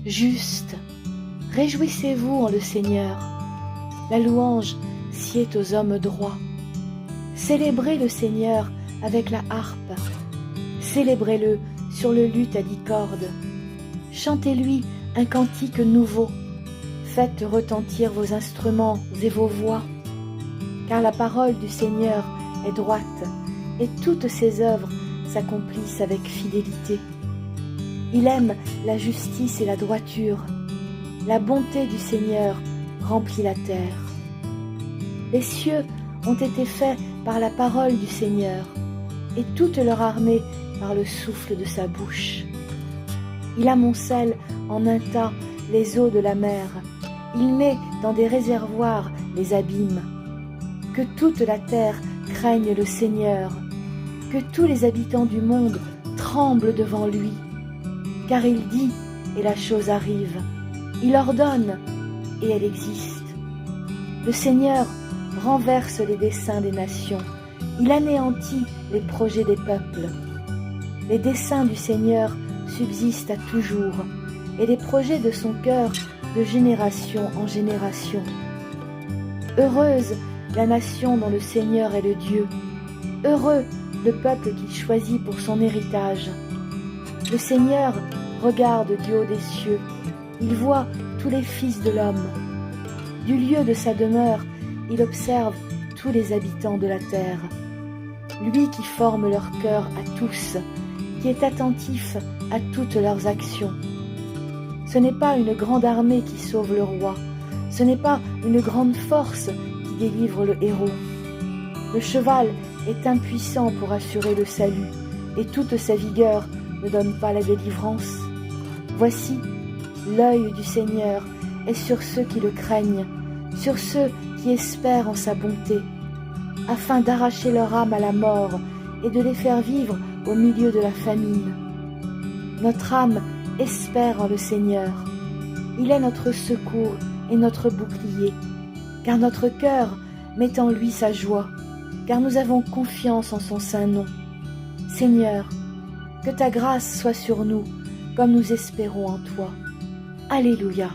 juste. Réjouissez-vous en le Seigneur. La louange sied aux hommes droits. Célébrez le Seigneur avec la harpe. Célébrez-le sur le luth à 10 cordes. Chantez-lui un cantique nouveau. Faites retentir vos instruments et vos voix. Car la parole du Seigneur est droite, et toutes ses œuvres s'accomplissent avec fidélité. Il aime la justice et la droiture. La bonté du Seigneur remplit la terre. Les cieux ont été faits par la parole du Seigneur, et toute leur armée par le souffle de sa bouche. Il amoncelle en un tas les eaux de la mer. Il met dans des réservoirs les abîmes. Que toute la terre craigne le Seigneur, que tous les habitants du monde tremblent devant lui. Car il dit, et la chose arrive. Il ordonne, et elle existe. Le Seigneur renverse les desseins des nations. Il anéantit les projets des peuples. Les desseins du Seigneur subsistent à toujours, et les projets de son cœur de génération en génération. Heureuse la nation dont le Seigneur est le Dieu. Heureux le peuple qu'il choisit pour son héritage. Le Seigneur regarde du haut des cieux. Il voit tous les fils de l'homme. Du lieu de sa demeure, il observe tous les habitants de la terre. Lui qui forme leur cœur à tous, qui est attentif à toutes leurs actions. Ce n'est pas une grande armée qui sauve le roi, ce n'est pas une grande force qui délivre le héros. Le cheval est impuissant pour assurer le salut, et toute sa vigueur ne donne pas la délivrance. Voici, l'œil du Seigneur est sur ceux qui le craignent, sur ceux qui espèrent en sa bonté, afin d'arracher leur âme à la mort et de les faire vivre au milieu de la famine. Notre âme espère en le Seigneur. Il est notre secours et notre bouclier, car notre cœur met en lui sa joie, car nous avons confiance en son saint nom. Seigneur, que ta grâce soit sur nous, comme nous espérons en toi. Alléluia.